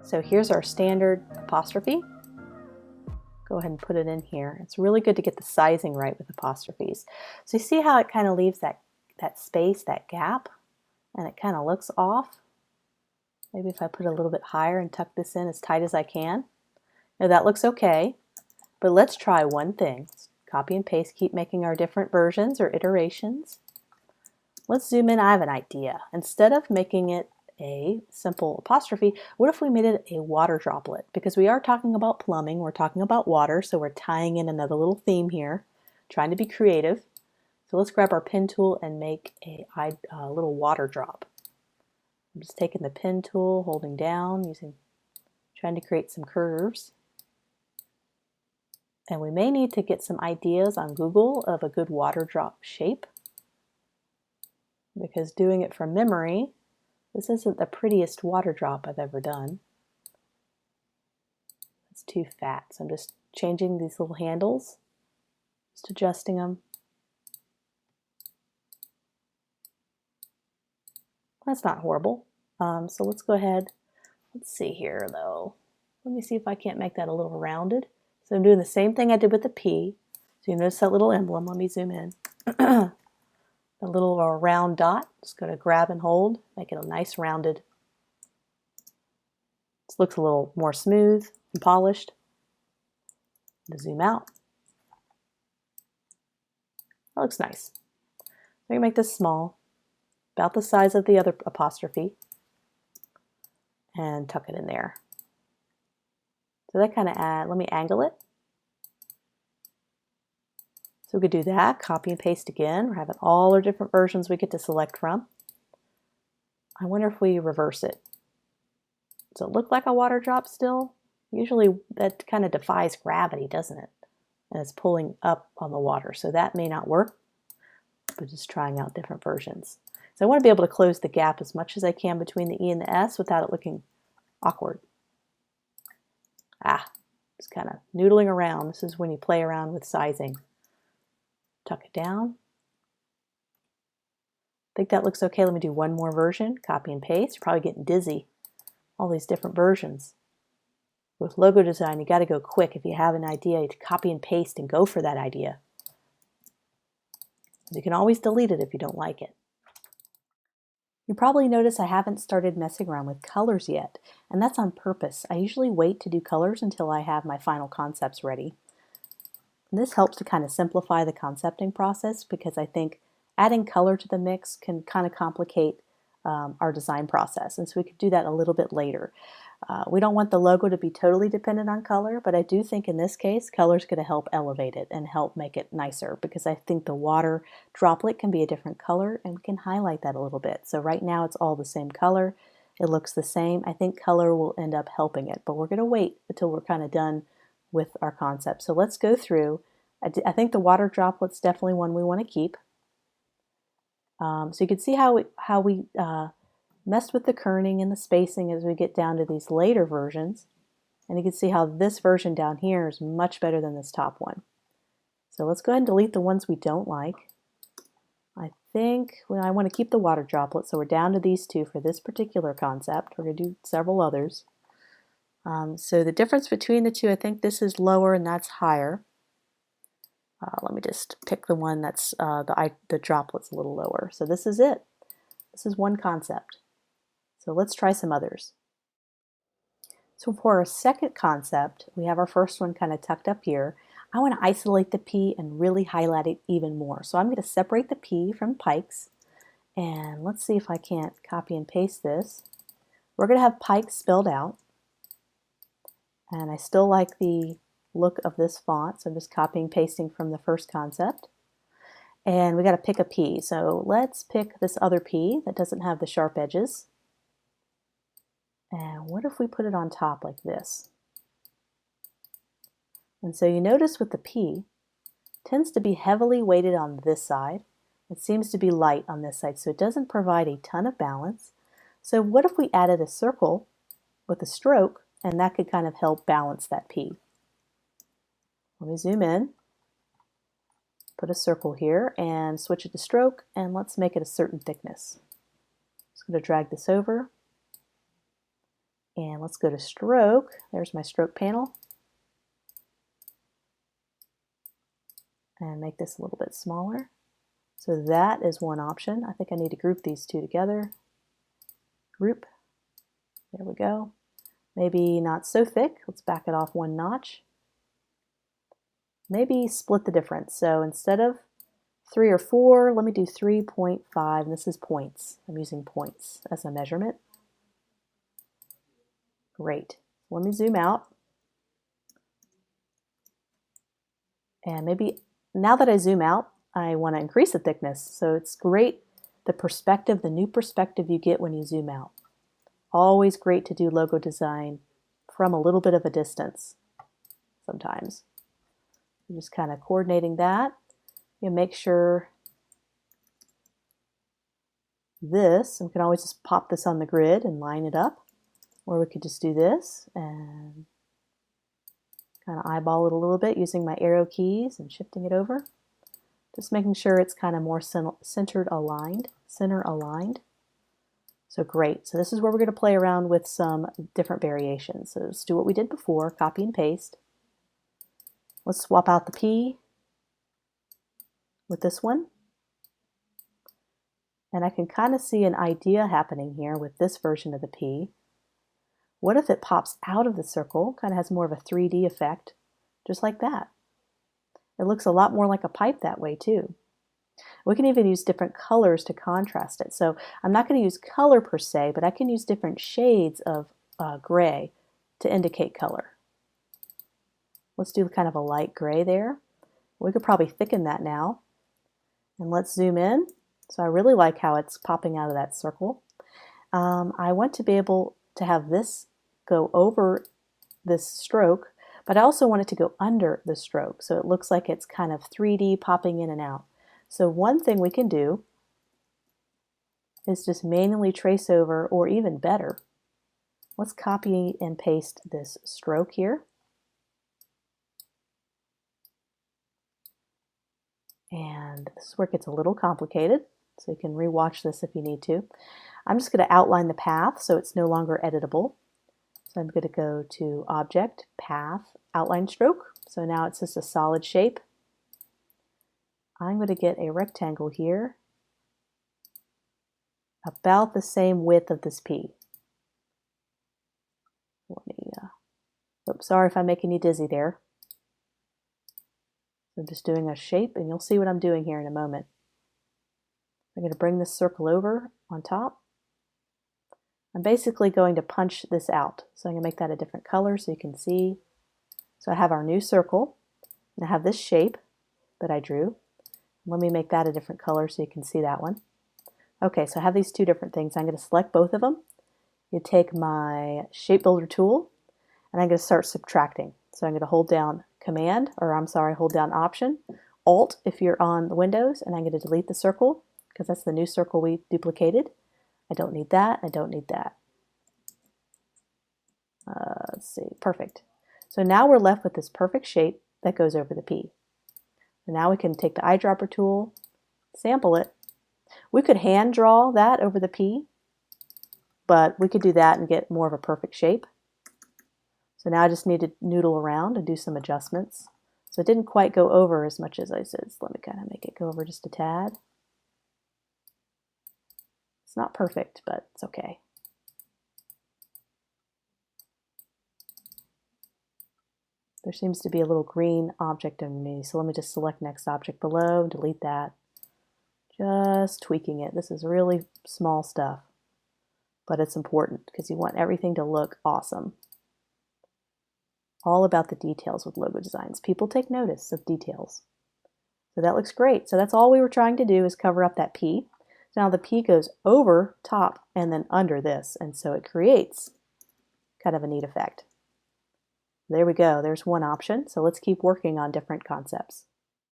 So here's our standard apostrophe. Go ahead and put it in here. It's really good to get the sizing right with apostrophes. So you see how it kind of leaves that space, that gap, and it kind of looks off. Maybe if I put it a little bit higher and tuck this in as tight as I can. Now that looks okay, but let's try one thing. Copy and paste, keep making our different versions or iterations. Let's zoom in. I have an idea. Instead of making it a simple apostrophe, what if we made it a water droplet? Because we are talking about plumbing, we're talking about water, so we're tying in another little theme here, trying to be creative. So let's grab our pen tool and make a little water drop. I'm just taking the pen tool, holding down, trying to create some curves. And we may need to get some ideas on Google of a good water drop shape, because doing it from memory, this isn't the prettiest water drop I've ever done. It's too fat, so I'm just changing these little handles, just adjusting them. That's not horrible. So let's go ahead. Let's see here though. Let me see if I can't make that a little rounded. So I'm doing the same thing I did with the P. So you notice that little emblem. Let me zoom in. The little round dot. Just going to grab and hold, make it a nice rounded. This looks a little more smooth and polished. Zoom out. That looks nice. I'm going to make this small, about the size of the other apostrophe, and tuck it in there. So that kind of let me angle it. So we could do that, copy and paste again. We're having all our different versions we get to select from. I wonder if we reverse it. Does it look like a water drop still? Usually that kind of defies gravity, doesn't it? And it's pulling up on the water, so that may not work, but just trying out different versions. So I want to be able to close the gap as much as I can between the E and the S without it looking awkward. Just kind of noodling around. This is when you play around with sizing. Tuck it down. I think that looks okay. Let me do one more version. Copy and paste. You're probably getting dizzy. All these different versions. With logo design, you got to go quick. If you have an idea, you copy and paste and go for that idea. You can always delete it if you don't like it. You probably notice I haven't started messing around with colors yet, and that's on purpose. I usually wait to do colors until I have my final concepts ready. And this helps to kind of simplify the concepting process, because I think adding color to the mix can kind of complicate our design process, and so we could do that a little bit later. We don't want the logo to be totally dependent on color, but I do think in this case color is going to help elevate it and help make it nicer, because I think the water droplet can be a different color and we can highlight that a little bit. So right now it's all the same color. It looks the same. I think color will end up helping it, but we're going to wait until we're kind of done with our concept. So let's go through. I think the water droplet's definitely one we want to keep. So you can see how we messed with the kerning and the spacing as we get down to these later versions. And you can see how this version down here is much better than this top one. So let's go ahead and delete the ones we don't like. I think I want to keep the water droplet, so we're down to these two for this particular concept. We're going to do several others. So the difference between the two, I think this is lower and that's higher. Let me just pick the one that's the droplet's a little lower. So this is it. This is one concept. So let's try some others. So for our second concept, we have our first one kind of tucked up here. I want to isolate the P and really highlight it even more. So I'm going to separate the P from Pikes, and let's see if I can't copy and paste this. We're going to have Pikes spelled out, and I still like the look of this font, so I'm just copying and pasting from the first concept. And we got to pick a P, so let's pick this other P that doesn't have the sharp edges. And what if we put it on top like this? And so you notice with the P, it tends to be heavily weighted on this side. It seems to be light on this side, so it doesn't provide a ton of balance. So what if we added a circle with a stroke, and that could kind of help balance that P? Let me zoom in, put a circle here, and switch it to stroke, and let's make it a certain thickness. Just going to drag this over. And let's go to stroke. There's my stroke panel. And make this a little bit smaller. So that is one option. I think I need to group these two together. Group. There we go. Maybe not so thick. Let's back it off one notch. Maybe split the difference. So instead of 3 or 4, let me do 3.5, and this is points. I'm using points as a measurement. Great. Let me zoom out. And maybe now that I zoom out, I want to increase the thickness. So it's great, the perspective, the new perspective you get when you zoom out. Always great to do logo design from a little bit of a distance sometimes. I'm just kind of coordinating that. You make sure this, and we can always just pop this on the grid and line it up, or we could just do this and kind of eyeball it a little bit using my arrow keys and shifting it over. Just making sure it's kind of more center aligned. So great. So this is where we're going to play around with some different variations. So let's do what we did before, copy and paste. Let's swap out the P with this one. And I can kind of see an idea happening here with this version of the P. What if it pops out of the circle, kind of has more of a 3D effect, just like that. It looks a lot more like a pipe that way too. We can even use different colors to contrast it. So I'm not going to use color per se, but I can use different shades of gray to indicate color. Let's do kind of a light gray there. We could probably thicken that now. And let's zoom in. So I really like how it's popping out of that circle. I want to be able to have this go over this stroke, but I also want it to go under the stroke. So it looks like it's kind of 3D popping in and out. So one thing we can do is just manually trace over, or even better, let's copy and paste this stroke here. And this is where it gets a little complicated, so you can rewatch this if you need to. I'm just going to outline the path so it's no longer editable. So I'm going to go to Object, Path, Outline Stroke. So now it's just a solid shape. I'm going to get a rectangle here about the same width of this P. Let me, oops, sorry if I'm making you dizzy there. I'm just doing a shape, and you'll see what I'm doing here in a moment. I'm going to bring this circle over on top. I'm basically going to punch this out. So I'm going to make that a different color so you can see. So I have our new circle, and I have this shape that I drew. Let me make that a different color so you can see that one. Okay, so I have these two different things. I'm going to select both of them. You take my shape builder tool, and I'm going to start subtracting. So I'm going to hold down hold down Option, Alt if you're on the Windows, and I'm going to delete the circle because that's the new circle we duplicated. I don't need that. I don't need that. Let's see, perfect. So now we're left with this perfect shape that goes over the P. And now we can take the eyedropper tool, sample it. We could hand draw that over the P, but we could do that and get more of a perfect shape. So now I just need to noodle around and do some adjustments. So it didn't quite go over as much as I said. So let me kind of make it go over just a tad. It's not perfect, but it's okay. There seems to be a little green object underneath, so let me just select next object below, delete that. Just tweaking it. This is really small stuff, but it's important because you want everything to look awesome. All about the details with logo designs. People take notice of details. So that looks great. So that's all we were trying to do is cover up that P. Now the P goes over top and then under this, and so it creates kind of a neat effect. There we go. There's one option. So let's keep working on different concepts.